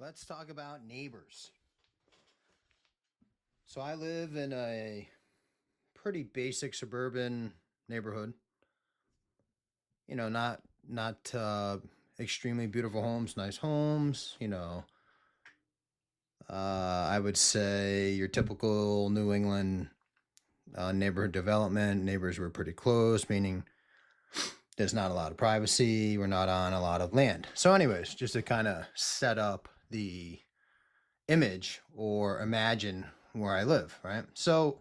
let's talk about neighbors. So I live in a pretty basic suburban neighborhood. Not extremely beautiful homes, nice homes. I would say your typical New England neighborhood development. Neighbors were pretty close, meaning there's not a lot of privacy. We're not on a lot of land. So, anyways, just to kind of set up the image or imagine where I live, right? So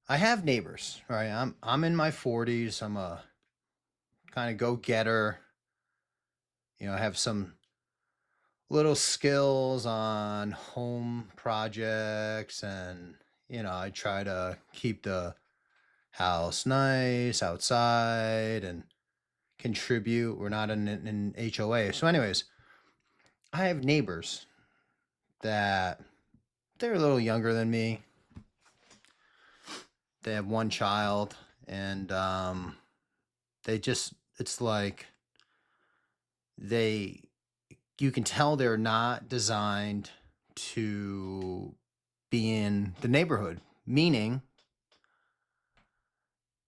I have neighbors, right? I'm in my 40s. I'm a kind of go-getter. I have some little skills on home projects and I try to keep the house nice outside and contribute. We're not in an HOA. So anyways, I have neighbors that they're a little younger than me. They have one child and it's like they you can tell they're not designed to be in the neighborhood, meaning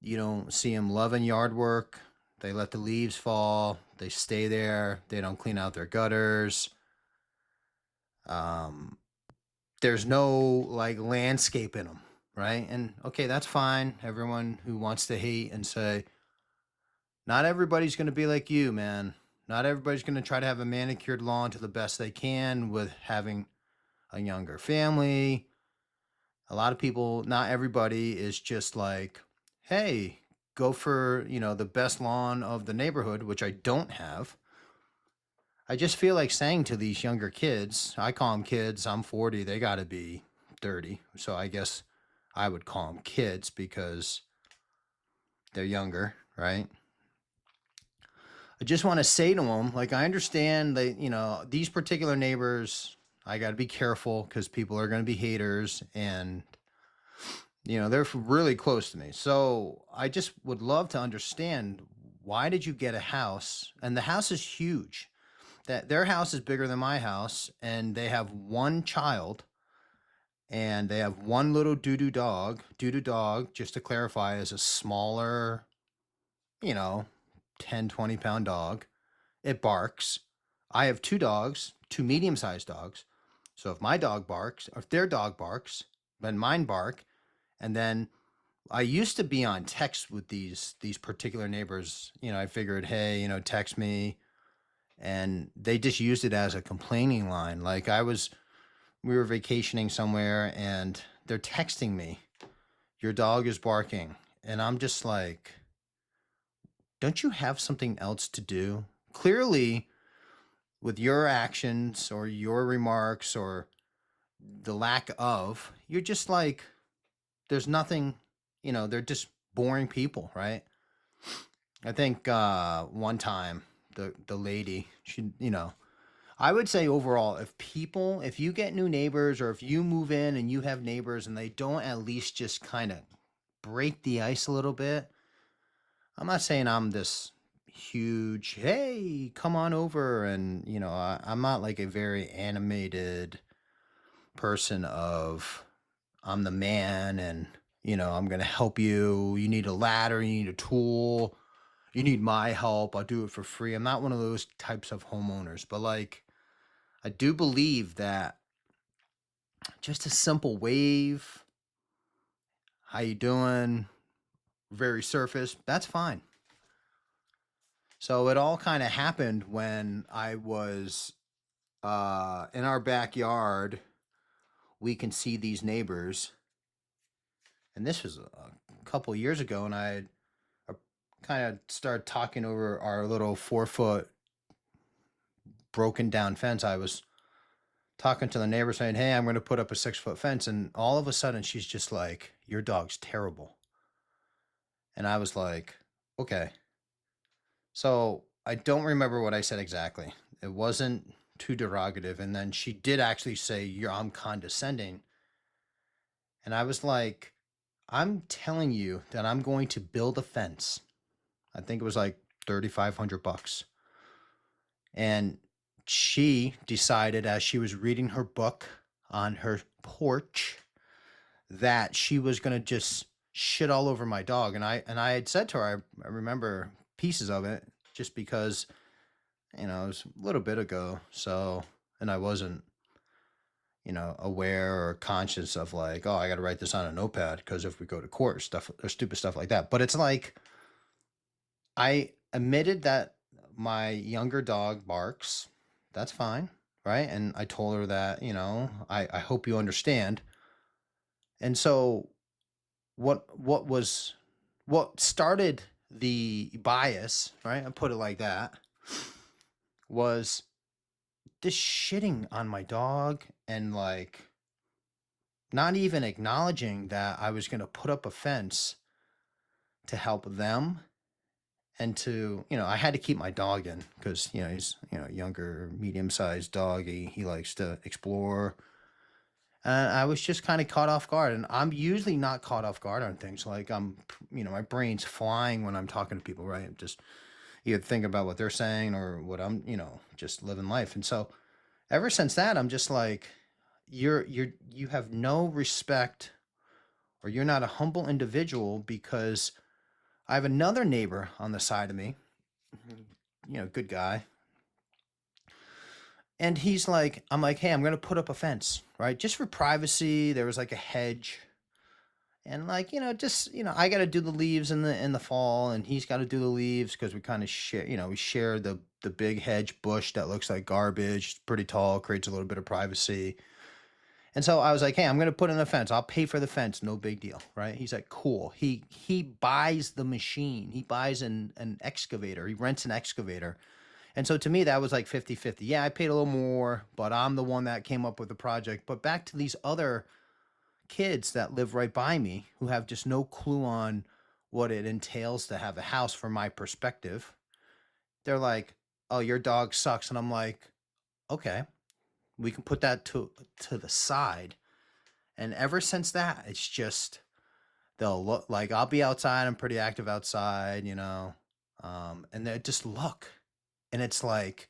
you don't see them loving yard work. They let the leaves fall. They stay there. They don't clean out their gutters. Um, there's no like landscape in them, right? And okay, that's fine. Everyone who wants to hate and say, not everybody's going to be like you, man. Not everybody's going to try to have a manicured lawn to the best they can with having a younger family. A lot of people, not everybody is just like, hey, go for, the best lawn of the neighborhood, which I don't have. I just feel like saying to these younger kids, I call them kids, I'm 40, they got to be 30. So I guess I would call them kids because they're younger, right? I just want to say to them, like, I understand that, these particular neighbors, I got to be careful because people are going to be haters and, they're really close to me. So I just would love to understand, why did you get a house? And the house is huge. That their house is bigger than my house, and they have one child and they have one little doo-doo dog. Doo-doo dog, just to clarify, is a smaller, you know, 10, 20 pound dog. It barks. I have two dogs, two medium-sized dogs. So if my dog barks, or if their dog barks, then mine bark. And then I used to be on text with these particular neighbors. I figured, hey, text me. And they just used it as a complaining line. Like we were vacationing somewhere and they're texting me, your dog is barking. And I'm just like, don't you have something else to do? Clearly, with your actions or your remarks or the lack of, you're just like, there's nothing, they're just boring people, right? I think one time the lady, she, I would say overall, if you get new neighbors or if you move in and you have neighbors and they don't at least just kind of break the ice a little bit. I'm not saying I'm this huge, hey, come on over. And, I'm not like a very animated person of, I'm the man and, I'm going to help you. You need a ladder, you need a tool, you need my help. I'll do it for free. I'm not one of those types of homeowners, but like, I do believe that just a simple wave, how you doing, very surface, that's fine. So it all kind of happened when I was in our backyard. We can see these neighbors, and this was a couple years ago, and I kind of started talking over our little 4 foot broken down fence. I was talking to the neighbor saying, hey, I'm going to put up a 6 foot fence. And all of a sudden she's just like, your dog's terrible. And I was like, okay. So I don't remember what I said exactly. It wasn't too derogative. And then she did actually say, I'm condescending. And I was like, I'm telling you that I'm going to build a fence. I think it was like $3,500. And she decided as she was reading her book on her porch that she was going to just shit all over my dog. And I had said to her, I remember pieces of it just because, it was a little bit ago. So, and I wasn't, aware or conscious of like, oh, I got to write this on a notepad because if we go to court, stuff or stupid stuff like that. But it's like, I admitted that my younger dog barks. That's fine. Right. And I told her that, I hope you understand. And so what started the bias, right? I put it like that, was this shitting on my dog and like not even acknowledging that I was going to put up a fence to help them and to, I had to keep my dog in because, he's, younger, medium-sized dog. He likes to explore. And I was just kind of caught off guard. And I'm usually not caught off guard on things like my brain's flying when I'm talking to people, right? I'm just either thinking about what they're saying or what I'm, just living life. And so ever since that, I'm just like, you have no respect or you're not a humble individual because I have another neighbor on the side of me, good guy. And he's like, I'm like, hey, I'm going to put up a fence, right? Just for privacy. There was like a hedge. And like, just, I got to do the leaves in the fall and he's got to do the leaves because we kind of share, we share the big hedge bush that looks like garbage. It's pretty tall, creates a little bit of privacy. And so I was like, hey, I'm going to put in a fence. I'll pay for the fence. No big deal, right? He's like, cool. He buys the machine. He buys an excavator. He rents an excavator. And so to me, that was like 50-50. Yeah, I paid a little more, but I'm the one that came up with the project. But back to these other kids that live right by me who have just no clue on what it entails to have a house from my perspective. They're like, oh, your dog sucks. And I'm like, okay, we can put that to the side. And ever since that, it's just, they'll look like I'll be outside. I'm pretty active outside, and they just look. And it's like,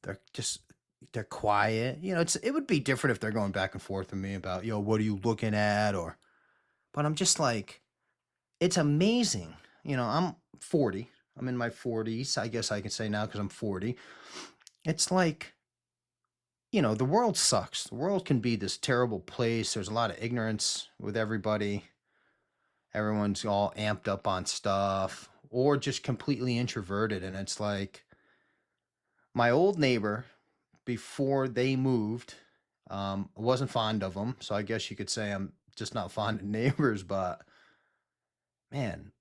they're quiet. It would be different if they're going back and forth with me about, what are you looking at? But I'm just like, it's amazing. I'm 40. I'm in my 40s. I guess I can say now because I'm 40. It's like, the world sucks. The world can be this terrible place. There's a lot of ignorance with everybody. Everyone's all amped up on stuff or just completely introverted. And it's like my old neighbor, before they moved, I wasn't fond of them. So I guess you could say I'm just not fond of neighbors. But man,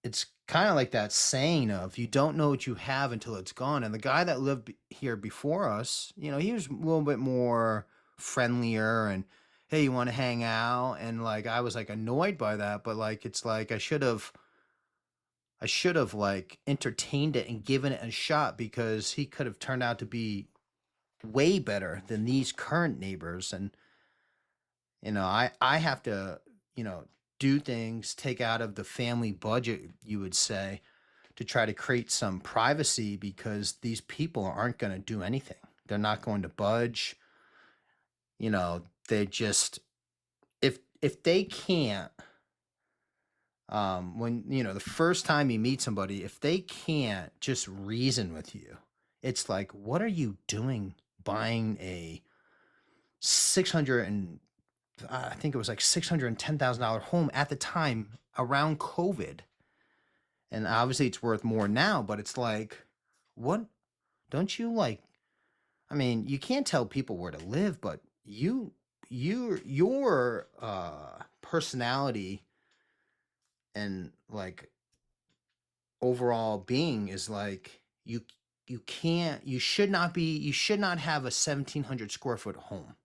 it's kind of like that saying of you don't know what you have until it's gone. And the guy that lived here before us, he was a little bit more friendlier and, hey, you want to hang out? And like I was like annoyed by that, but like it's like I should have like entertained it and given it a shot because he could have turned out to be way better than these current neighbors. And I have to, do things, take out of the family budget, you would say, to try to create some privacy because these people aren't going to do anything. They're not going to budge. They just, if they can't, when, the first time you meet somebody, if they can't just reason with you, it's like, what are you doing buying a 600 and I think it was like $610,000 home at the time around COVID? And obviously it's worth more now, but it's like, what? Don't you like, I mean, you can't tell people where to live, but your personality and like overall being is like, you should not have a 1,700 square foot home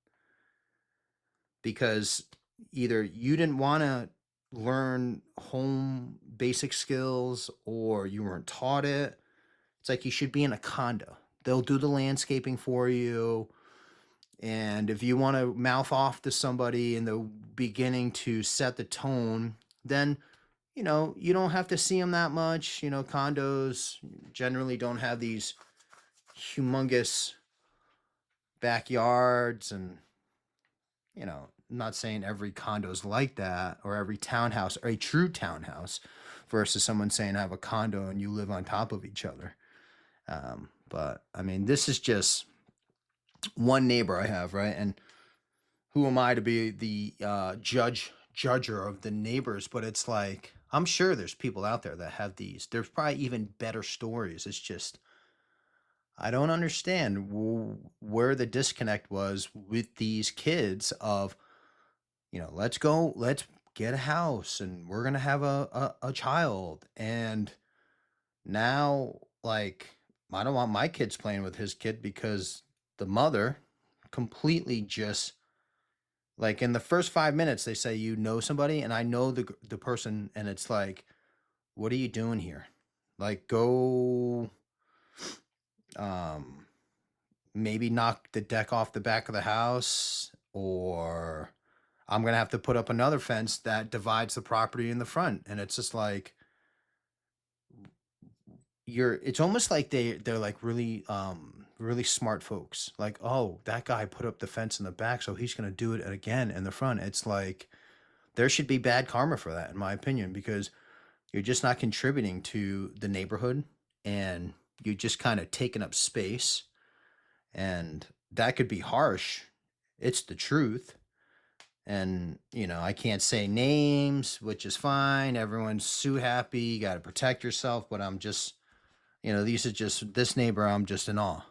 because either you didn't want to learn home basic skills or you weren't taught it. It's like you should be in a condo. They'll do the landscaping for you. And if you want to mouth off to somebody in the beginning to set the tone, then, you don't have to see them that much. Condos generally don't have these humongous backyards and, I'm not saying every condo is like that or every townhouse or a true townhouse versus someone saying I have a condo and you live on top of each other. But I mean, this is just one neighbor I have, right? And who am I to be the judger of the neighbors? But it's like I'm sure there's people out there that have these. There's probably even better stories. It's just I don't understand where the disconnect was with these kids of, let's go, let's get a house and we're gonna have a child. And now, like, I don't want my kids playing with his kid because the mother completely just like in the first 5 minutes they say you know somebody and I know the person and it's like, what are you doing here? Like, go um maybe knock the deck off the back of the house, or I'm gonna have to put up another fence that divides the property in the front. And it's just like it's almost like they're like really really smart folks. Like, oh, that guy put up the fence in the back, so he's gonna do it again in the front. It's like there should be bad karma for that, in my opinion, because you're just not contributing to the neighborhood and you're just kind of taking up space. And that could be harsh. It's the truth. And, I can't say names, which is fine. Everyone's sue happy. You got to protect yourself. But I'm just, these are just this neighbor, I'm just in awe.